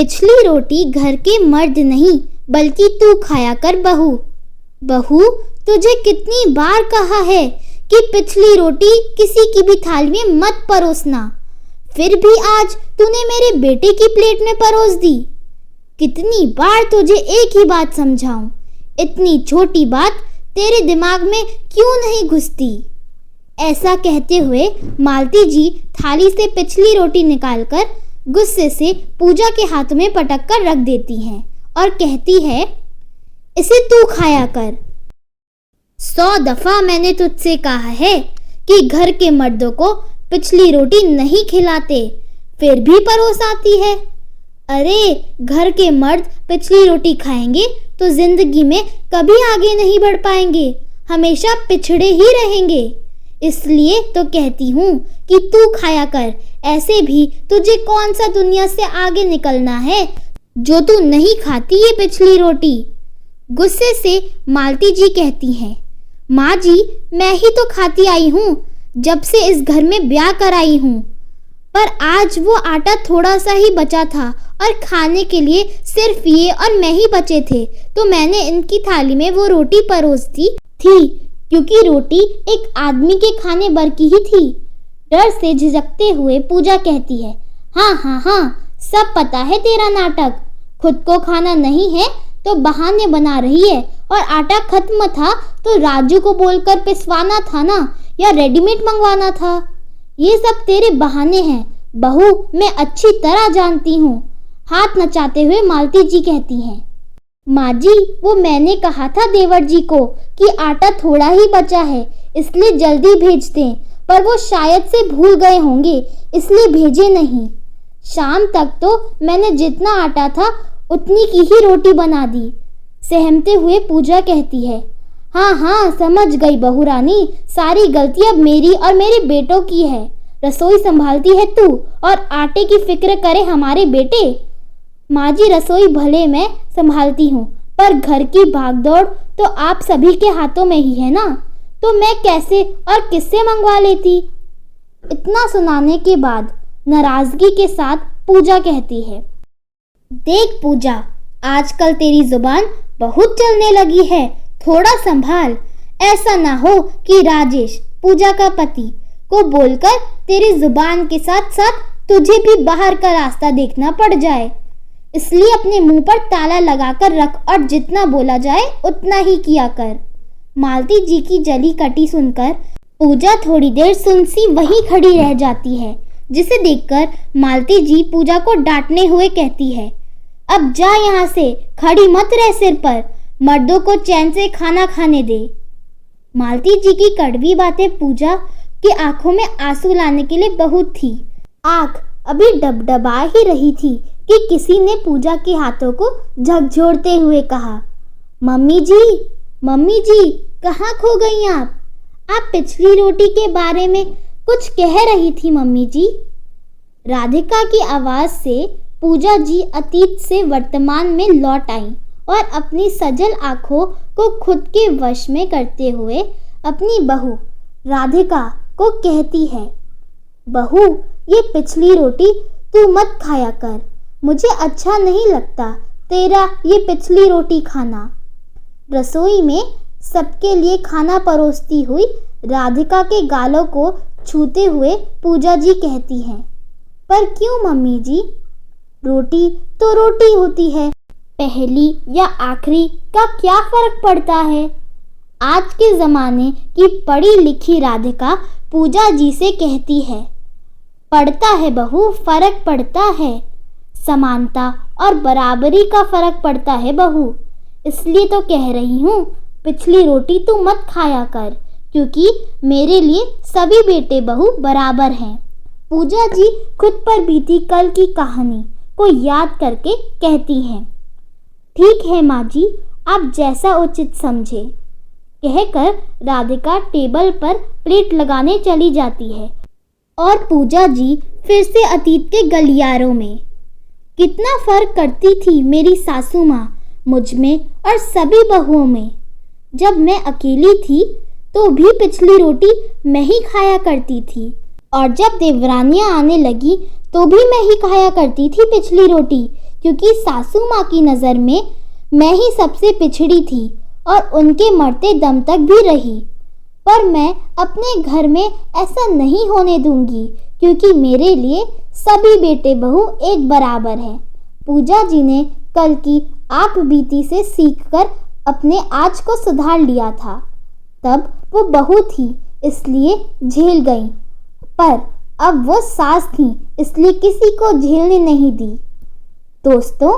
पिछली रोटी घर के मर्द नहीं बल्कि तू खाया कर बहू। बहू, तुझे कितनी बार कहा है कि पिछली रोटी किसी की भी थाली में मत परोसना, फिर भी आज तूने मेरे बेटे की प्लेट में परोस दी। कितनी बार तुझे एक ही बात समझाऊं, इतनी छोटी बात तेरे दिमाग में क्यों नहीं घुसती? ऐसा कहते हुए मालती जी थाली से पिछली रोटी निकालकर गुस्से से पूजा के हाथ में पटक कर रख देती हैं और कहती है, इसे तू खाया कर। 100 दफा मैंने तुझसे कहा है कि घर के मर्दों को पिछली रोटी नहीं खिलाते, फिर भी परोस आती है। अरे, घर के मर्द पिछली रोटी खाएंगे तो जिंदगी में कभी आगे नहीं बढ़ पाएंगे, हमेशा पिछड़े ही रहेंगे। इसलिए तो कहती हूँ कि तू खाया कर। ऐसे भी तुझे कौन सा दुनिया से आगे निकलना है जो तू नहीं खाती ये पिछली रोटी। गुस्से से मालती जी कहती हैं, माँ जी, मैं ही तो खाती आई हूँ जब से इस घर में ब्याह कराई हूँ, पर आज वो आटा थोड़ा सा ही बचा था और खाने के लिए सिर्फ ये और मैं ही बचे थे, तो मैंने इनकी थाली में वो रोटी परोस दी थी, क्योंकि रोटी एक आदमी के खाने भर की ही थी। डर से झिझकते हुए पूजा कहती है, हाँ हाँ हाँ, सब पता है तेरा नाटक। खुद को खाना नहीं है तो बहाने बना रही है, और आटा खत्म था तो राजू को बोलकर पिसवाना था ना, या रेडीमेड मंगवाना था। ये सब तेरे बहाने हैं बहू, मैं अच्छी तरह जानती हूँ। हाथ नचाते हुए मालती जी कहती हैं, माँ जी, वो मैंने कहा था देवर जी को कि आटा थोड़ा ही बचा है, इसलिए जल्दी भेज दें, पर वो शायद से भूल गए होंगे, इसलिए भेजे नहीं। शाम तक तो मैंने जितना आटा था उतनी की ही रोटी बना दी। सहमते हुए पूजा कहती है, हाँ हाँ, समझ गई बहू रानी, सारी गलती अब मेरी और मेरे बेटों की है। रसोई संभालती है तू और आटे की फिक्र करे हमारे बेटे। माँ जी, रसोई भले मैं संभालती हूँ, पर घर की भागदौड़ तो आप सभी के हाथों में ही है ना, तो मैं कैसे और किससे मंगवा लेती? इतना सुनाने के बाद नाराजगी के साथ पूजा कहती है, देख पूजा, आजकल तेरी जुबान बहुत चलने लगी है, थोड़ा संभाल। ऐसा ना हो कि राजेश, पूजा का पति, को बोलकर तेरी जुबान के साथ साथ तुझे भी बाहर का रास्ता देखना पड़ जाए। इसलिए अपने मुंह पर ताला लगाकर रख और जितना बोला जाए उतना ही किया कर। मालती जी की जली कटी सुनकर पूजा थोड़ी देर सुनसी वहीं खड़ी रह जाती है, जिसे देखकर मालती जी पूजा को डांटने हुए कहती है, अब जा यहाँ से, खड़ी मत रह सिर पर, मर्दों को चैन से खाना खाने दे। मालती जी की कड़वी बातें पूजा की आंखों में आंसू लाने के लिए बहुत थी। आंख अभी डबडबा ही रही थी कि किसी ने पूजा के हाथों को झकझोरते हुए कहा, मम्मी जी, कहाँ खो गई आप? आप पिछली रोटी के बारे में कुछ कह रही थी मम्मी जी। राधिका की आवाज से पूजा जी अतीत से वर्तमान में लौट आई और अपनी सजल आंखों को खुद के वश में करते हुए अपनी बहू राधिका को कहती है, बहू, ये पिछली रोटी तू मत खाया कर, मुझे अच्छा नहीं लगता तेरा ये पिछली रोटी खाना। रसोई में सबके लिए खाना परोसती हुई राधिका के गालों को छूते हुए पूजा जी कहती हैं, पर क्यों मम्मी जी? रोटी तो रोटी होती है, पहली या आखिरी का क्या फर्क पड़ता है? आज के जमाने की पढ़ी लिखी राधिका पूजा जी से कहती है, पड़ता है बहू, फर्क पड़ता है, समानता और बराबरी का फर्क पड़ता है बहू। इसलिए तो कह रही हूँ, पिछली रोटी तू मत खाया कर, क्योंकि मेरे लिए सभी बेटे बहू बराबर हैं। पूजा जी खुद पर बीती कल की कहानी को याद करके कहती हैं, ठीक है माँ जी, आप जैसा उचित समझे। कहकर राधिका टेबल पर प्लेट लगाने चली जाती है और पूजा जी फिर से अतीत के गलियारों में। कितना फर्क करती थी मेरी सासू माँ मुझ में और सभी बहुओं में। जब मैं अकेली थी तो भी पिछली रोटी मैं ही खाया करती थी, और जब देवरानियां आने लगी तो भी मैं ही खाया करती थी पिछली रोटी, क्योंकि सासू माँ की नज़र में मैं ही सबसे पिछड़ी थी और उनके मरते दम तक भी रही। पर मैं अपने घर में ऐसा नहीं होने दूंगी, क्योंकि मेरे लिए सभी बेटे बहू एक बराबर हैं। पूजा जी ने कल की आप बीती से सीखकर अपने आज को सुधार लिया था। तब वो बहू थी इसलिए झेल गई, पर अब वो सास थी इसलिए किसी को झेलने नहीं दी। दोस्तों,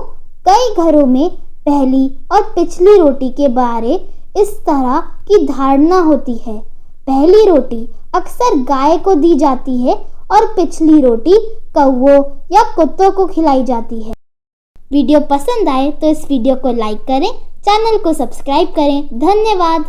कई घरों में पहली और पिछली रोटी के बारे इस तरह की धारणा होती है। पहली रोटी अक्सर गाय को दी जाती है और पिछली रोटी कौवों या कुत्तों को खिलाई जाती है। वीडियो पसंद आए तो इस वीडियो को लाइक करें, चैनल को सब्सक्राइब करें। धन्यवाद।